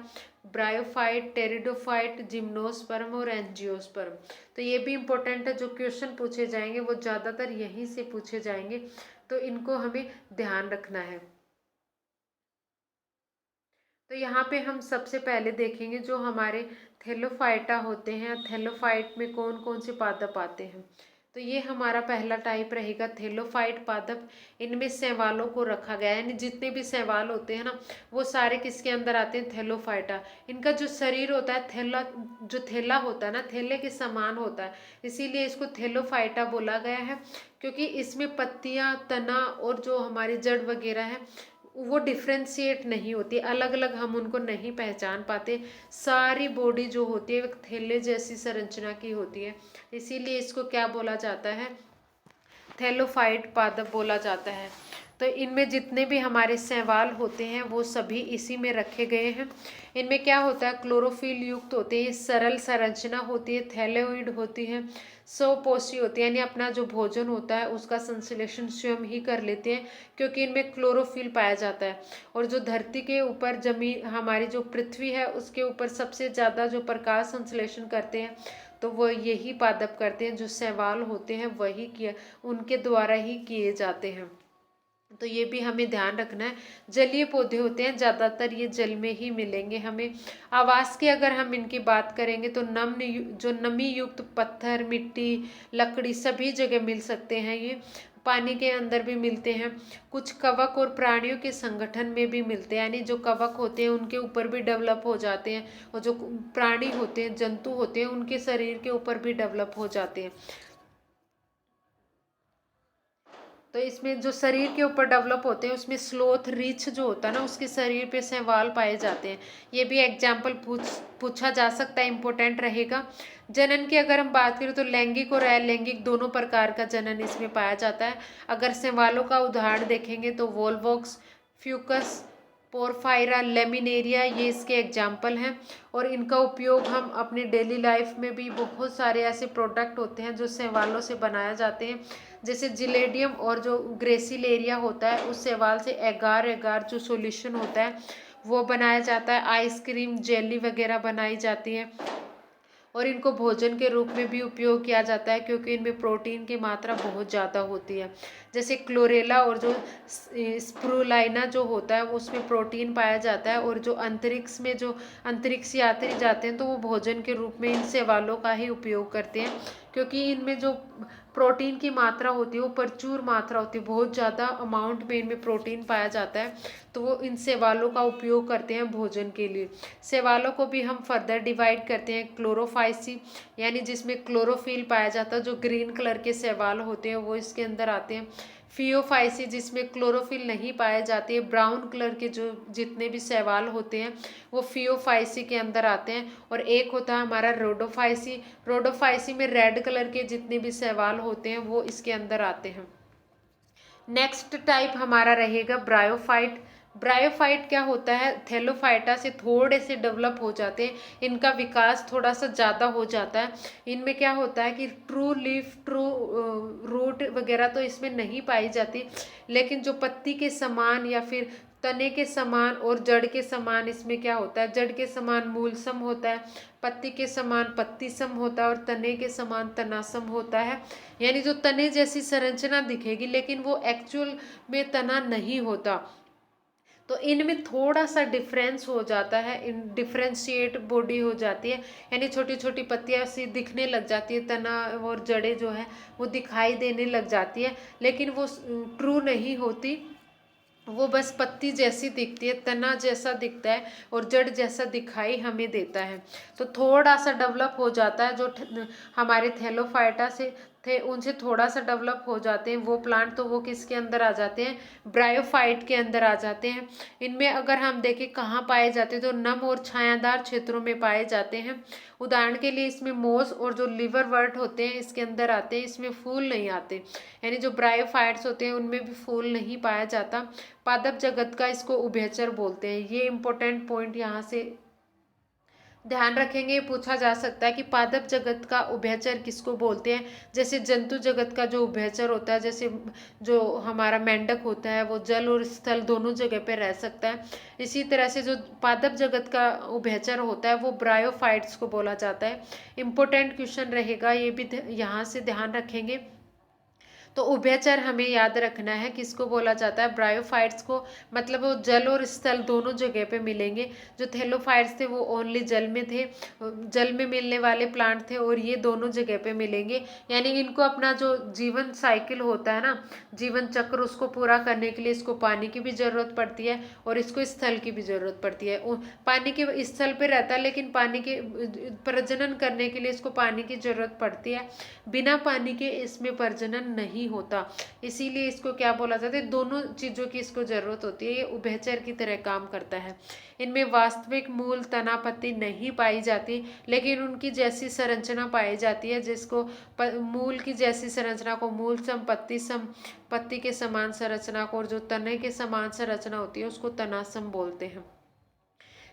ब्रायोफाइट, टेरिडोफाइट, जिम्नोस्पर्म और एंजियोस्पर्म। तो ये भी इम्पोर्टेंट है, जो क्वेश्चन पूछे जाएंगे वो ज़्यादातर यहीं से पूछे जाएंगे, तो इनको हमें ध्यान रखना है। तो यहाँ पे हम सबसे पहले देखेंगे जो हमारे थेलोफाइटा होते हैं, थेलोफाइट में कौन कौन से पादप आते हैं। तो ये हमारा पहला टाइप रहेगा थेलोफाइट पादप। इनमें शैवालों को रखा गया है, यानी जितने भी शैवाल होते हैं ना वो सारे किसके अंदर आते हैं, थेलोफाइटा। इनका जो शरीर होता है, थैला, जो थैला होता है ना, थैले के समान होता है, इसीलिए इसको थेलोफाइटा बोला गया है। क्योंकि इसमें पत्तियां, तना और जो हमारी जड़ वगैरह है वो डिफ्रेंशिएट नहीं होती, अलग अलग हम उनको नहीं पहचान पाते। सारी बॉडी जो होती है एक थैले जैसी संरचना की होती है, इसीलिए इसको क्या बोला जाता है, थैलोफाइट पादप बोला जाता है। तो इनमें जितने भी हमारे शैवाल होते हैं वो सभी इसी में रखे गए हैं। इनमें क्या होता है, क्लोरोफिल युक्त होते हैं, सरल संरचना होती है, थैलेओइड होती है, स्वपोषी होती है, यानी अपना जो भोजन होता है उसका संश्लेषण स्वयं ही कर लेते हैं, क्योंकि इनमें क्लोरोफिल पाया जाता है। और जो धरती के ऊपर जमीन, हमारी जो पृथ्वी है उसके ऊपर सबसे ज़्यादा जो प्रकाश संश्लेषण करते हैं तो वो यही पादप करते हैं, जो शैवाल होते हैं वही किया, उनके द्वारा ही किए जाते हैं। तो ये भी हमें ध्यान रखना है। जलीय पौधे होते हैं, ज़्यादातर ये जल में ही मिलेंगे हमें। आवास की अगर हम इनकी बात करेंगे तो जो नमी युक्त पत्थर, मिट्टी, लकड़ी सभी जगह मिल सकते हैं। ये पानी के अंदर भी मिलते हैं, कुछ कवक और प्राणियों के संगठन में भी मिलते हैं, यानी जो कवक होते हैं उनके ऊपर भी डेवलप हो जाते हैं, और जो प्राणी होते हैं, जंतु होते हैं, उनके शरीर के ऊपर भी डेवलप हो जाते हैं। तो इसमें जो शरीर के ऊपर डेवलप होते हैं उसमें स्लोथ रीछ जो होता है ना उसके शरीर पे शैवाल पाए जाते हैं। ये भी एग्जाम्पल पूछा जा सकता है, इम्पोर्टेंट रहेगा। जनन की अगर हम बात करें तो लैंगिक और अलैंगिक दोनों प्रकार का जनन इसमें पाया जाता है। अगर शैवालों का उदाहरण देखेंगे तो वोल्वॉक्स, फ्यूकस, पोरफायरा, लेमिनेरिया, ये इसके एग्जाम्पल हैं। और इनका उपयोग हम अपनी डेली लाइफ में भी, बहुत सारे ऐसे प्रोडक्ट होते हैं जो शैवालों से बनाए जाते हैं, जैसे जिलेडियम और जो ग्रेसिलेरिया होता है उस शैवाल से एगार एगार जो सॉल्यूशन होता है वो बनाया जाता है। आइसक्रीम, जेली वगैरह बनाई जाती है। और इनको भोजन के रूप में भी उपयोग किया जाता है क्योंकि इनमें प्रोटीन की मात्रा बहुत ज़्यादा होती है। जैसे क्लोरेला और जो स्प्रुलाइना जो होता है उसमें प्रोटीन पाया जाता है, और जो अंतरिक्ष में जो अंतरिक्ष यात्री जाते हैं तो वो भोजन के रूप में इन शैवालों का ही उपयोग करते हैं, क्योंकि इनमें जो प्रोटीन की मात्रा होती है वो प्रचुर मात्रा होती है, बहुत ज़्यादा अमाउंट में इनमें प्रोटीन पाया जाता है। तो वो इन शैवालों का उपयोग करते हैं भोजन के लिए। शैवालों को भी हम फर्दर डिवाइड करते हैं क्लोरोफाइसी, यानी जिसमें क्लोरोफिल पाया जाता है, जो ग्रीन कलर के शैवाल होते हैं वो इसके अंदर आते हैं। फियोफाइसी जिसमें क्लोरोफिल नहीं पाए जाते हैं, ब्राउन कलर के जो जितने भी शैवाल होते हैं वो फियोफाइसी के अंदर आते हैं। और एक होता है हमारा रोडोफाइसी, रोडोफाइसी में रेड कलर के जितने भी शैवाल होते हैं वो इसके अंदर आते हैं। नेक्स्ट टाइप हमारा रहेगा ब्रायोफाइट। ब्रायोफाइट क्या होता है, थैलोफाइटा से थोड़े से डेवलप हो जाते हैं, इनका विकास थोड़ा सा ज़्यादा हो जाता है। इनमें क्या होता है कि ट्रू लीफ, ट्रू रूट वगैरह तो इसमें नहीं पाई जाती, लेकिन जो पत्ती के समान या फिर तने के समान और जड़ के समान इसमें क्या होता है, जड़ के समान मूलसम होता है, पत्ती के समान पत्तीसम होता है और तने के समान तनासम होता है। यानी जो तने जैसी संरचना दिखेगी लेकिन वो एक्चुअल में तना नहीं होता। तो इनमें थोड़ा सा डिफरेंस हो जाता है, इन डिफरेंशिएट बॉडी हो जाती है, यानी छोटी छोटी पत्तियां सी दिखने लग जाती है, तना और जड़ें जो है वो दिखाई देने लग जाती है, लेकिन वो ट्रू नहीं होती, वो बस पत्ती जैसी दिखती है, तना जैसा दिखता है और जड़ जैसा दिखाई हमें देता है। तो थोड़ा सा डेवलप हो जाता है, जो हमारे थैलोफाइटा से थे उनसे थोड़ा सा डेवलप हो जाते हैं वो प्लांट, तो वो किसके अंदर आ जाते हैं, ब्रायोफाइट के अंदर आ जाते हैं। इनमें अगर हम देखें कहाँ पाए जाते हैं तो नम और छायादार क्षेत्रों में पाए जाते हैं। उदाहरण के लिए इसमें मोस और जो लिवरवर्ट होते हैं इसके अंदर आते हैं, इसमें फूल नहीं आते, यानी जो ब्रायोफाइट्स होते हैं उनमें भी फूल नहीं पाया जाता। पादप जगत का इसको उभयचर बोलते हैं। ये इंपॉर्टेंट पॉइंट यहाँ से ध्यान रखेंगे, ये पूछा जा सकता है कि पादप जगत का उभयचर किसको बोलते हैं। जैसे जंतु जगत का जो उभयचर होता है, जैसे जो हमारा मेंढक होता है वो जल और स्थल दोनों जगह पे रह सकता है, इसी तरह से जो पादप जगत का उभयचर होता है वो ब्रायोफाइट्स को बोला जाता है। इंपॉर्टेंट क्वेश्चन रहेगा, ये भी यहाँ से ध्यान रखेंगे। तो उभयचर हमें याद रखना है, किसको बोला जाता है, ब्रायोफाइट्स को, मतलब वो जल और स्थल दोनों जगह पे मिलेंगे। जो थैलोफाइट्स थे वो ओनली जल में थे, जल में मिलने वाले प्लांट थे, और ये दोनों जगह पे मिलेंगे। यानी इनको अपना जो जीवन साइकिल होता है ना, जीवन चक्र, उसको पूरा करने के लिए इसको पानी की भी जरूरत पड़ती है और इसको स्थल की भी जरूरत पड़ती है। पानी के स्थल पे रहता है लेकिन पानी के प्रजनन करने के लिए इसको पानी की जरूरत पड़ती है, बिना पानी के इसमें प्रजनन नहीं होता, इसीलिए इसको क्या बोला जाता है, दोनों चीजों की इसको जरूरत होती है, ये उभयचर की तरह काम करता है। इनमें वास्तविक मूल तना पत्ती नहीं पाई जाती, लेकिन उनकी जैसी संरचना पाई जाती है, जिसको मूल की जैसी संरचना को मूल सम, पत्ती सम, पत्ती के समान संरचना को, और जो तने के समान संरचना होती है उसको तनासम बोलते हैं।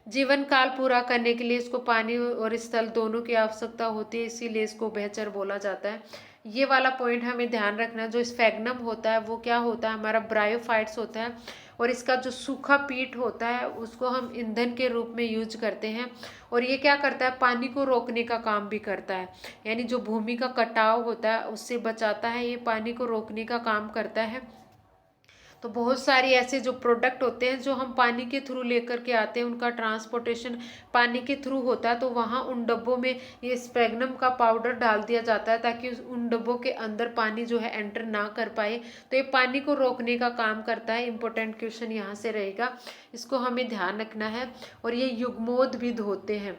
जीवन काल पूरा करने के लिए इसको पानी और स्थल दोनों की आवश्यकता होती है, इसीलिए इसको उभयचर बोला जाता है। ये वाला पॉइंट हमें ध्यान रखना है। जो स्फेग्नम होता है वो क्या होता है, हमारा ब्रायोफाइट्स होता है, और इसका जो सूखा पीठ होता है उसको हम ईंधन के रूप में यूज करते हैं, और ये क्या करता है, पानी को रोकने का काम भी करता है, यानी जो भूमि का कटाव होता है उससे बचाता है, ये पानी को रोकने का काम करता है। तो बहुत सारी ऐसे जो प्रोडक्ट होते हैं जो हम पानी के थ्रू लेकर के आते हैं, उनका ट्रांसपोर्टेशन पानी के थ्रू होता है, तो वहाँ उन डब्बों में ये स्पेग्नम का पाउडर डाल दिया जाता है ताकि उन डब्बों के अंदर पानी जो है एंटर ना कर पाए, तो ये पानी को रोकने का काम करता है। इंपॉर्टेंट क्वेश्चन यहाँ से रहेगा, इसको हमें ध्यान रखना है। और ये युग्मोद्भिद होते हैं।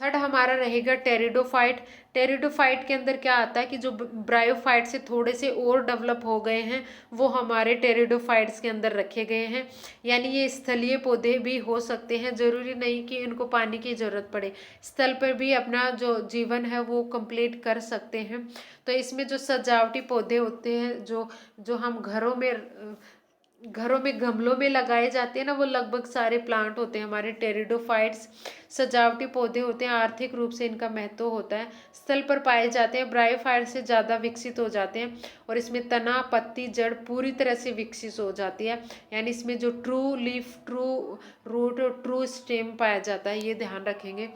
थर्ड हमारा रहेगा टेरिडोफाइट। टेरिडोफाइट के अंदर क्या आता है कि जो ब्रायोफाइट से थोड़े से और डेवलप हो गए हैं वो हमारे टेरिडोफाइट्स के अंदर रखे गए हैं, यानी ये स्थलीय पौधे भी हो सकते हैं, जरूरी नहीं कि इनको पानी की जरूरत पड़े, स्थल पर भी अपना जो जीवन है वो कंप्लीट कर सकते हैं। तो इसमें जो सजावटी पौधे होते हैं, जो जो हम घरों में गमलों में लगाए जाते हैं ना, वो लगभग सारे प्लांट होते हैं हमारे टेरिडोफाइट्स, सजावटी पौधे होते हैं, आर्थिक रूप से इनका महत्व होता है, स्थल पर पाए जाते हैं, ब्रायोफाइट से ज़्यादा विकसित हो जाते हैं, और इसमें तना पत्ती जड़ पूरी तरह से विकसित हो जाती है, यानी इसमें जो ट्रू लीफ, ट्रू रूट और ट्रू स्टेम पाया जाता है, ये ध्यान रखेंगे।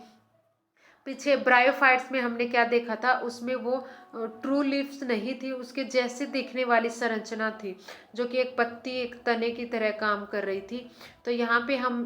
पीछे ब्रायोफाइट्स में हमने क्या देखा था, उसमें वो ट्रू लीव्स नहीं थी, उसके जैसे दिखने वाली संरचना थी जो कि एक पत्ती एक तने की तरह काम कर रही थी। तो यहाँ पे हम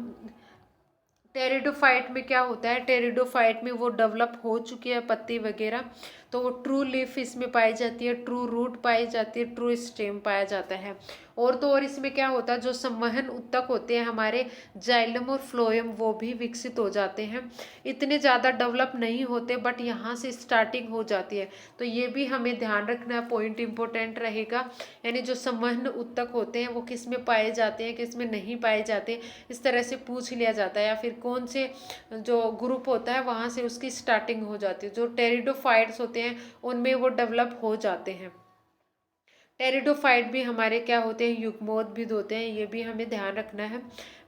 टेरिडोफाइट में क्या होता है, टेरिडोफाइट में वो डेवलप हो चुकी है पत्ती वगैरह, तो वो ट्रू लीफ इसमें पाई जाती है, ट्रू रूट पाई जाती है, ट्रू स्टेम पाया जाता है। और तो और इसमें क्या होता है, जो संवहन उत्तक होते हैं हमारे जाइलम और फ्लोएम, वो भी विकसित हो जाते हैं। इतने ज़्यादा डेवलप नहीं होते बट यहाँ से स्टार्टिंग हो जाती है। तो ये भी हमें ध्यान रखना है, पॉइंट इंपॉर्टेंट रहेगा। यानी जो संवहन उत्तक होते हैं वो किस में पाए जाते हैं, किस में नहीं पाए जाते, इस तरह से पूछ लिया जाता है। या फिर कौन से जो ग्रुप होता है वहाँ से उसकी स्टार्टिंग हो जाती है। जो टेरिडोफाइट्स होते हैं उनमें वो डेवलप हो जाते हैं। टेरिडोफाइट भी हमारे क्या होते हैं, युग्मोद्भिद होते हैं, ये भी हमें ध्यान रखना है।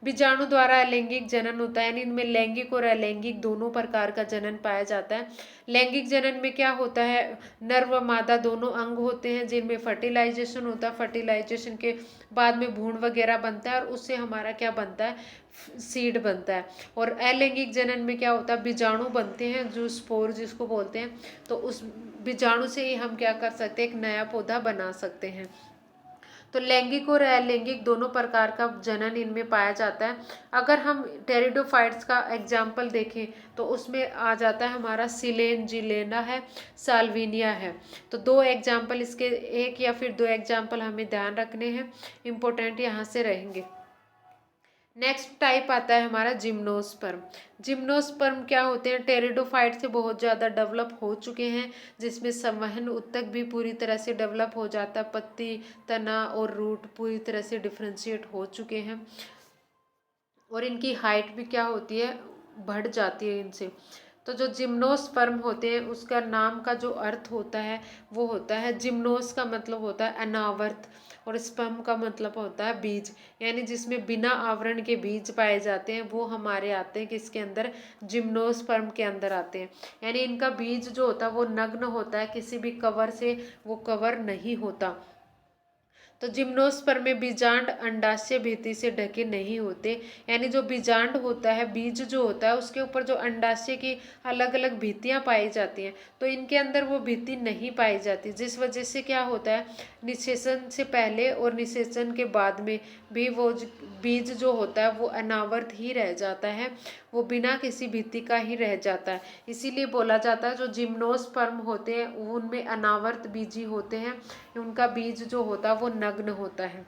बीजाणु द्वारा अलैंगिक जनन होता है, यानी इनमें लैंगिक और अलैंगिक दोनों प्रकार का जनन पाया जाता है। लैंगिक जनन में क्या होता है, नर व मादा दोनों अंग होते हैं जिनमें फर्टिलाइजेशन होता है। फर्टिलाइजेशन के बाद में भ्रूण वगैरह बनता है और उससे हमारा क्या बनता है, सीड बनता है। और अलैंगिक जनन में क्या होता है, बीजाणु बनते हैं जो स्पोर जिसको बोलते हैं। तो उस बीजाणु से ही हम क्या कर सकते हैं, एक नया पौधा बना सकते हैं। तो लैंगिक और अलैंगिक दोनों प्रकार का जनन इनमें पाया जाता है। अगर हम टेरिडोफाइट्स का एग्जाम्पल देखें तो उसमें आ जाता है हमारा सिलेन जिलेना है, साल्विनिया है। तो दो एग्जाम्पल इसके, एक या फिर दो एग्जाम्पल हमें ध्यान रखने हैं, इम्पोर्टेंट यहाँ से रहेंगे। नेक्स्ट टाइप आता है हमारा जिम्नोस्पर्म। जिम्नोस्पर्म क्या होते हैं, टेरिडोफाइट से बहुत ज़्यादा डेवलप हो चुके हैं, जिसमें संवहन उत्तक भी पूरी तरह से डेवलप हो जाता है, पत्ती तना और रूट पूरी तरह से डिफ्रेंशिएट हो चुके हैं। और इनकी हाइट भी क्या होती है, बढ़ जाती है इनसे। तो जो जिम्नोस्पर्म होते हैं उसका नाम का जो अर्थ होता है वो होता है, जिम्नोस का मतलब होता है अनावर्त और स्पर्म का मतलब होता है बीज। यानी जिसमें बिना आवरण के बीज पाए जाते हैं वो हमारे आते हैं किसके अंदर, जिम्नोस्पर्म के अंदर आते हैं। यानी इनका बीज जो होता है वो नग्न होता है, किसी भी कवर से वो कवर नहीं होता। तो जिम्नोस्पर्म में बीजांड अंडाशय भित्ति से ढके नहीं होते। यानी जो बीजांड होता है, बीज जो होता है, उसके ऊपर जो अंडाशय की अलग अलग भित्तियां पाई जाती हैं, तो इनके अंदर वो भित्ति नहीं पाई जाती, जिस वजह से क्या होता है, निषेचन से पहले और निषेचन के बाद में भी वो बीज जो होता है वो अनावर्त ही रह जाता है, वो बिना किसी भित्ति का ही रह जाता है। इसीलिए बोला जाता है जो जिम्नोस्पर्म होते हैं उनमें अनावर्त बीजी होते हैं, उनका बीज जो होता है वो नग्न होता है।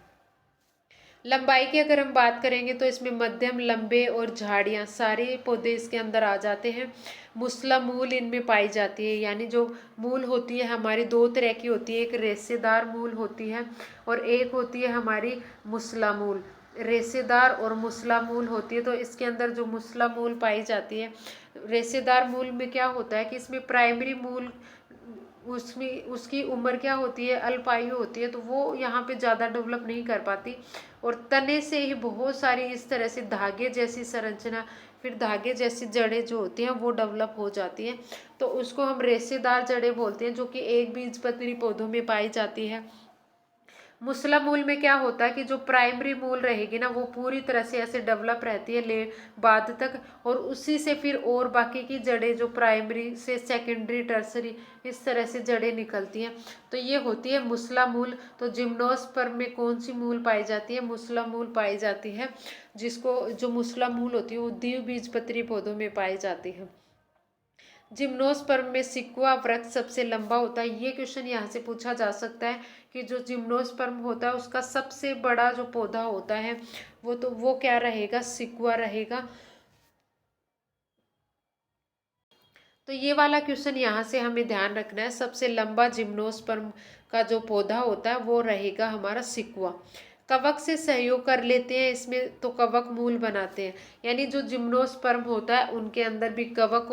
लंबाई की अगर हम बात करेंगे तो इसमें मध्यम, लंबे और झाड़ियाँ सारे पौधे इसके अंदर आ जाते हैं। मुस्ला मूल इनमें पाई जाती है। यानी जो मूल होती है हमारी दो तरह की होती है, एक रेशेदार मूल होती है और एक होती है हमारी मुस्ला मूल। रेशेदार और मुस्ला मूल होती है। तो इसके अंदर जो मुस्ला मूल पाई जाती है, रेशेदार मूल में क्या होता है कि इसमें प्राइमरी मूल उसमें उसकी उम्र क्या होती है, अल्पायु होती है, तो वो यहाँ पे ज़्यादा डेवलप नहीं कर पाती और तने से ही बहुत सारी इस तरह से धागे जैसी संरचना, फिर धागे जैसी जड़ें जो होती हैं वो डेवलप हो जाती हैं। तो उसको हम रेशेदार जड़ें बोलते हैं, जो कि एक बीजपत्री पौधों में पाई जाती है। मुस्ला मूल में क्या होता है कि जो प्राइमरी मूल रहेगी ना वो पूरी तरह से ऐसे डेवलप रहती है ले बाद तक, और उसी से फिर और बाकी की जड़ें जो प्राइमरी से सेकेंडरी टर्सरी इस तरह से जड़ें निकलती हैं। तो ये होती है मुस्ला मूल। तो जिम्नोस्पर्म में कौन सी मूल पाई जाती है, मुस्ला मूल पाई जाती है, जिसको जो मुस्ला मूल होती है वो द्विबीजपत्री पौधों में पाई जाती है। जिम्नोस्पर्म में सिक्वा वृक्ष सबसे लंबा होता है। ये क्वेश्चन यहाँ से पूछा जा सकता है कि जो जिम्नोस्पर्म होता है उसका सबसे बड़ा जो पौधा होता है वो क्या रहेगा, सिक्वा रहेगा। तो ये वाला क्वेश्चन यहाँ से हमें ध्यान रखना है, सबसे लंबा जिम्नोस्पर्म का जो पौधा होता है वो रहेगा हमारा सिक्वा। कवक से सहयोग कर लेते हैं इसमें, तो कवक मूल बनाते हैं। यानी जो जिम्नोस्पर्म होता है उनके अंदर भी कवक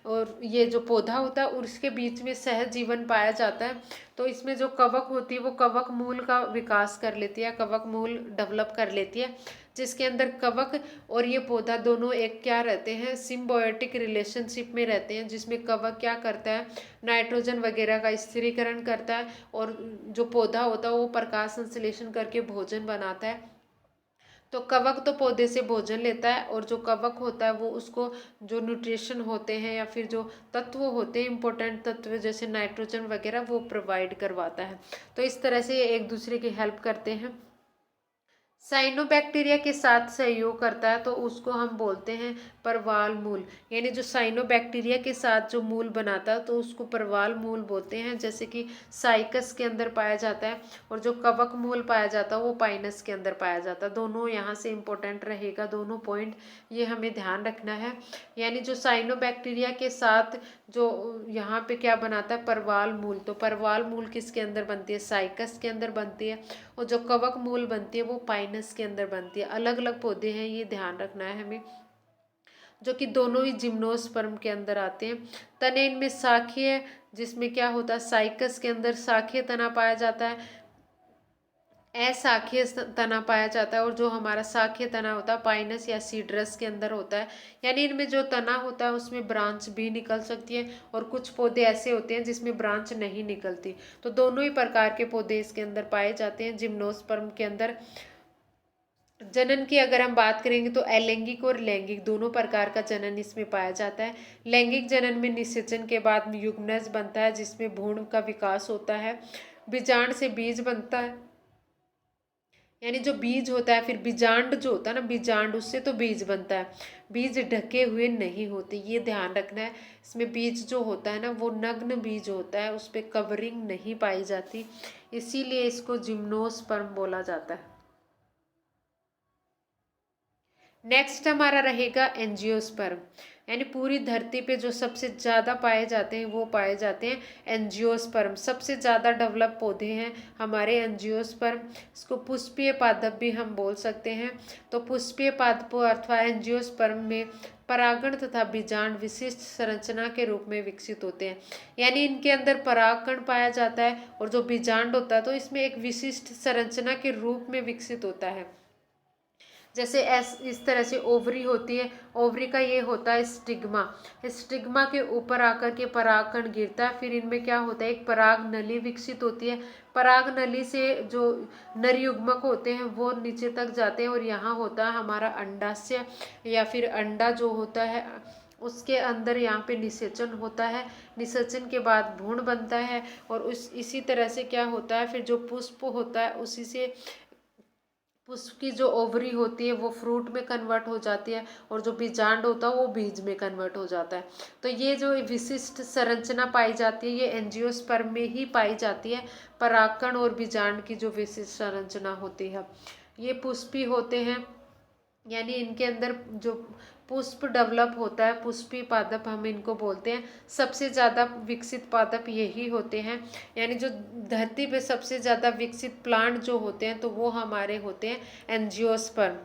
और ये जो पौधा होता है उसके बीच में सह जीवन पाया जाता है। तो इसमें जो कवक होती है वो कवक मूल का विकास कर लेती है, कवक मूल डेवलप कर लेती है, जिसके अंदर कवक और ये पौधा दोनों एक क्या रहते हैं, सिम्बायोटिक रिलेशनशिप में रहते हैं, जिसमें कवक क्या करता है, नाइट्रोजन वगैरह का स्थिरीकरण करता है और जो पौधा होता है वो प्रकाश संश्लेषण करके भोजन बनाता है। तो कवक तो पौधे से भोजन लेता है, और जो कवक होता है वो उसको जो न्यूट्रिशन होते हैं या फिर जो तत्व होते हैं, इंपॉर्टेंट तत्व जैसे नाइट्रोजन वगैरह, वो प्रोवाइड करवाता है। तो इस तरह से ये एक दूसरे की हेल्प करते हैं। साइनोबैक्टीरिया के साथ सहयोग करता है तो उसको हम बोलते हैं परवाल मूल। यानी जो साइनोबैक्टीरिया के साथ जो मूल बनाता है तो उसको परवाल मूल बोलते हैं, जैसे कि साइकस के अंदर पाया जाता है, और जो कवक मूल पाया जाता है वो पाइनस के अंदर पाया जाता है। दोनों यहाँ से इम्पोर्टेंट रहेगा, दोनों पॉइंट ये हमें ध्यान रखना है। यानी जो साइनोबैक्टीरिया के साथ जो यहाँ पे क्या बनाता है, परवाल मूल, तो परवाल मूल किसके अंदर बनती है, साइकस के अंदर बनती है, और जो कवक मूल बनती है वो पाइनस के अंदर बनती है। अलग अलग पौधे हैं, ये ध्यान रखना है हमें, जो कि दोनों ही जिम्नोस्पर्म के अंदर आते हैं। तने इनमें शाखीय, जिसमें क्या होता है, साइकस के अंदर शाखीय तना पाया जाता है, अशाखीय तना पाया जाता है, और जो हमारा शाखीय तना होता है पाइनस या सीड्रस के अंदर होता है। यानी इनमें जो तना होता है उसमें ब्रांच भी निकल सकती है, और कुछ पौधे ऐसे होते हैं जिसमें ब्रांच नहीं निकलती। तो दोनों ही प्रकार के पौधे इसके अंदर पाए जाते हैं जिम्नोस्पर्म के अंदर। जनन की अगर हम बात करेंगे तो अलैंगिक और लैंगिक दोनों प्रकार का जनन इसमें पाया जाता है। लैंगिक जनन में निषेचन के बाद युग्मनज बनता है, जिसमें भ्रूण का विकास होता है। बीजांड से बीज बनता है, यानी जो बीज होता है, फिर बीजांड जो होता है ना, बीजांड, उससे तो बीज बनता है। बीज ढके हुए नहीं होते, ये ध्यान रखना है। इसमें बीज जो होता है ना वो नग्न बीज होता है, उस पर कवरिंग नहीं पाई जाती, इसीलिए इसको जिम्नोस्पर्म बोला जाता है। नेक्स्ट हमारा रहेगा एंजियोस्पर्म। यानी पूरी धरती पे जो सबसे ज़्यादा पाए जाते हैं वो पाए जाते हैं एंजियोस्पर्म। सबसे ज़्यादा डेवलप पौधे हैं हमारे एंजियोस्पर्म। इसको पुष्पीय पादप भी हम बोल सकते हैं। तो पुष्पीय पादपों अथवा एंजियोस्पर्म में परागण तथा बीजांड विशिष्ट संरचना के रूप में विकसित होते हैं। यानी इनके अंदर परागकण पाया जाता है, और जो बीजांड होता है तो इसमें एक विशिष्ट संरचना के रूप में विकसित होता है। जैसे इस तरह से ओवरी होती है, ओवरी का ये होता है स्टिग्मा। स्टिग्मा के ऊपर आकर के परागकण गिरता है, फिर इनमें क्या होता है, एक पराग नली विकसित होती है। पराग नली से जो नर युग्मक होते हैं वो नीचे तक जाते हैं, और यहाँ होता है हमारा अंडाशय, या फिर अंडा जो होता है उसके अंदर यहाँ पे निषेचन होता है। निषेचन के बाद भ्रूण बनता है, और इसी तरह से क्या होता है, फिर जो पुष्प होता है उसी से पुष्प की जो ओवरी होती है वो फ्रूट में कन्वर्ट हो जाती है, और जो बीजांड होता है वो बीज में कन्वर्ट हो जाता है। तो ये जो विशिष्ट संरचना पाई जाती है ये एंजियोस्पर्म में ही पाई जाती है। परागकण और बीजांड की जो विशिष्ट संरचना होती है, ये पुष्पी होते हैं। यानी इनके अंदर जो पुष्प डेवलप होता है, पुष्पी पादप हम इनको बोलते हैं। सबसे ज़्यादा विकसित पादप यही होते हैं। यानी जो धरती पे सबसे ज़्यादा विकसित प्लांट जो होते हैं तो वो हमारे होते हैं एंजियोस्पर्म,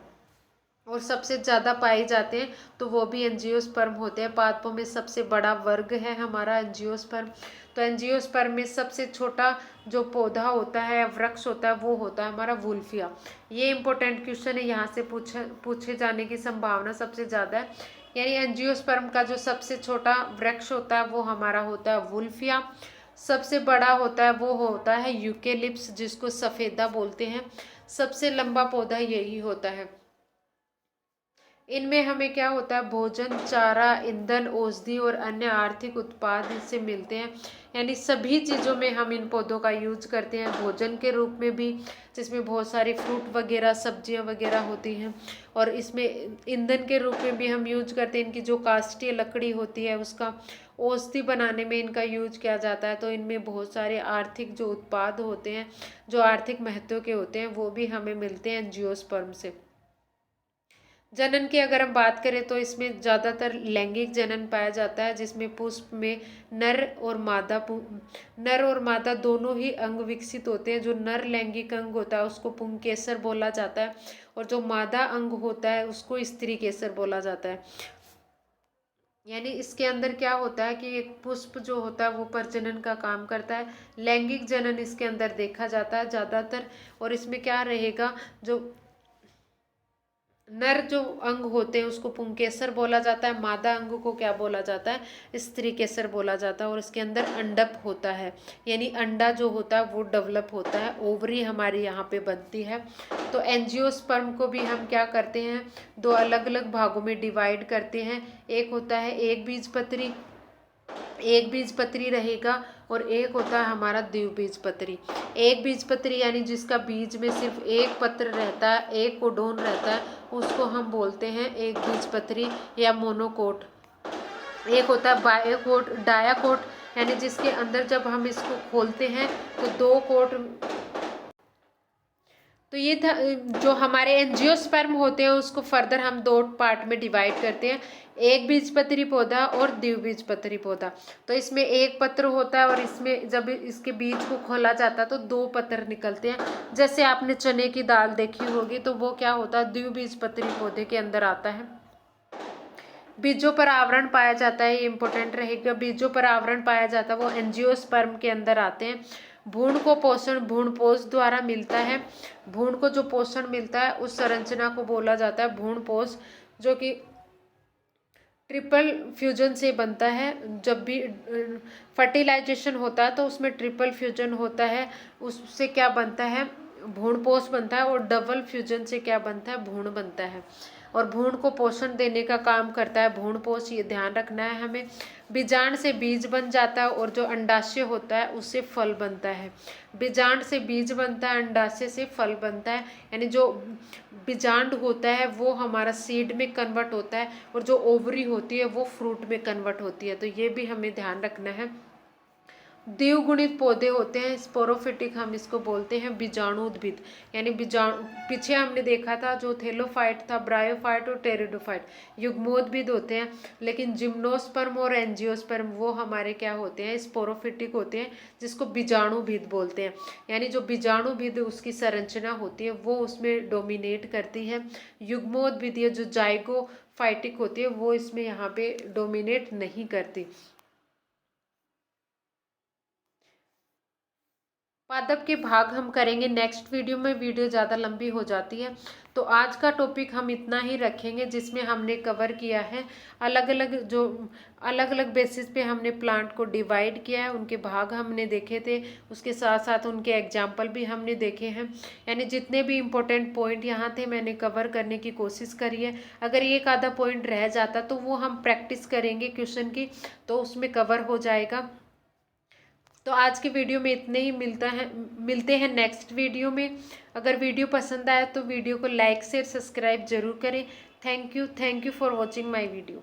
और सबसे ज़्यादा पाए जाते हैं तो वो भी एंजियोस्पर्म होते हैं। पादपों में सबसे बड़ा वर्ग है हमारा एंजियोस्पर्म। तो एंजियोस्पर्म में सबसे छोटा जो पौधा होता है, वृक्ष होता है, वो होता है हमारा वुल्फिया। ये इंपॉर्टेंट क्वेश्चन है, यहाँ से पूछे जाने की संभावना सबसे ज़्यादा है। यानी एंजियोस्पर्म का जो सबसे छोटा वृक्ष होता है वो हमारा होता है वुल्फिया। सबसे बड़ा होता है वो होता है यूकेलिप्स, जिसको सफ़ेदा बोलते हैं। सबसे लंबा पौधा यही होता है। इनमें हमें क्या होता है, भोजन, चारा, ईंधन, औषधि और अन्य आर्थिक उत्पाद इससे मिलते हैं। यानी सभी चीज़ों में हम इन पौधों का यूज करते हैं। भोजन के रूप में भी, जिसमें बहुत सारे फ्रूट वगैरह, सब्जियां वगैरह होती हैं, और इसमें ईंधन के रूप में भी हम यूज करते हैं। इनकी जो काष्ठीय लकड़ी होती है उसका औषधि बनाने में इनका यूज किया जाता है। तो इनमें बहुत सारे आर्थिक जो उत्पाद होते हैं, जो आर्थिक महत्व के होते हैं, वो भी हमें मिलते हैं एंजियोस्पर्म से। जनन की अगर हम बात करें तो इसमें ज़्यादातर लैंगिक जनन पाया जाता है, जिसमें पुष्प में नर और मादा दोनों ही अंग विकसित होते हैं। जो नर लैंगिक अंग होता है उसको पुंकेसर बोला जाता है, और जो मादा अंग होता है उसको स्त्री केसर बोला जाता है। यानी इसके अंदर क्या होता है कि एक पुष्प जो होता है वो प्रजनन का काम करता है। लैंगिक जनन इसके अंदर देखा जाता है ज़्यादातर, और इसमें क्या रहेगा, जो नर जो अंग होते हैं उसको पुंकेसर बोला जाता है, मादा अंग को क्या बोला जाता है, स्त्री केसर बोला जाता है। और इसके अंदर अंडक होता है, यानी अंडा जो होता है वो डेवलप होता है, ओवरी हमारी यहाँ पे बनती है। तो एंजियोस्पर्म को भी हम क्या करते हैं, दो अलग अलग भागों में डिवाइड करते हैं। एक होता है एक बीजपत्री, एक बीजपत्री रहेगा, और एक होता है हमारा द्विबीजपत्री। एक बीजपत्री यानी जिसका बीज में सिर्फ एक पत्र रहता है, एक कोडोन रहता है, उसको हम बोलते हैं एक बीजपत्री या मोनोकोट। एक होता है बायोकोट, डायाकोट, यानी जिसके अंदर जब हम इसको खोलते हैं तो दो कोट। तो ये था जो हमारे एंजियोस्पर्म होते हैं, उसको फर्दर हम दो पार्ट में डिवाइड करते हैं, एक बीजपत्री पौधा और द्विबीजपत्री पौधा। तो इसमें एक पत्र होता है, और इसमें जब इसके बीज को खोला जाता है तो दो पत्र निकलते हैं। जैसे आपने चने की दाल देखी होगी तो वो क्या होता है, द्विबीजपत्री पौधे के अंदर आता है। बीजों पर आवरण पाया जाता है, ये इंपॉर्टेंट रहेगा, बीजों पर आवरण पाया जाता है वो एंजियोस्पर्म के अंदर आते हैं। भ्रूण को पोषण भ्रूणपोष द्वारा मिलता है। भ्रूण को जो पोषण मिलता है उस संरचना को बोला जाता है भ्रूणपोष, जो कि ट्रिपल फ्यूजन से बनता है। जब भी फर्टिलाइजेशन होता है तो उसमें ट्रिपल फ्यूजन होता है, उससे क्या बनता है, भ्रूणपोष बनता है। और डबल फ्यूजन से क्या बनता है, भ्रूण बनता है। और भ्रूण को पोषण देने का काम करता है भ्रूणपोष, ये ध्यान रखना है हमें। बीजांड से बीज बन जाता है, और जो अंडाशय होता है उससे फल बनता है। बीजांड से बीज बनता है, अंडाशय से फल बनता है, यानी जो बीजांड होता है वो हमारा सीड में कन्वर्ट होता है, और जो ओवरी होती है वो फ्रूट में कन्वर्ट होती है। तो ये भी हमें ध्यान रखना है। द्विगुणित पौधे होते हैं, स्पोरोफिटिक हम इसको बोलते हैं, बीजाणु उद्भिद, यानी बीजाणु। पीछे हमने देखा था जो थेलोफाइट था, ब्रायोफाइट और टेरिडोफाइट युग्मोद्भिद होते हैं। लेकिन जिम्नोस्पर्म और एंजियोस्पर्म वो हमारे क्या होते हैं, स्पोरोफिटिक होते हैं, जिसको बीजाणुभिद बोलते हैं। यानी जो बीजाणुभिद उसकी संरचना होती है वो उसमें डोमिनेट करती है। युग्मोद्भिद या जो जाइगोफाइटिक होती है वो इसमें यहाँ पे डोमिनेट नहीं करती। पादप के भाग हम करेंगे नेक्स्ट वीडियो में, वीडियो ज़्यादा लंबी हो जाती है। तो आज का टॉपिक हम इतना ही रखेंगे, जिसमें हमने कवर किया है अलग अलग बेसिस पे हमने प्लांट को डिवाइड किया है, उनके भाग हमने देखे थे, उसके साथ साथ उनके एग्जाम्पल भी हमने देखे हैं। यानी जितने भी इम्पोर्टेंट पॉइंट यहाँ थे मैंने कवर करने की कोशिश करी है। अगर एक आधा पॉइंट रह जाता तो वो हम प्रैक्टिस करेंगे क्वेश्चन की, तो उसमें कवर हो जाएगा। तो आज की वीडियो में इतने ही मिलते हैं नेक्स्ट वीडियो में। अगर वीडियो पसंद आया तो वीडियो को लाइक शेयर सब्सक्राइब जरूर करें। Thank you for watching my video.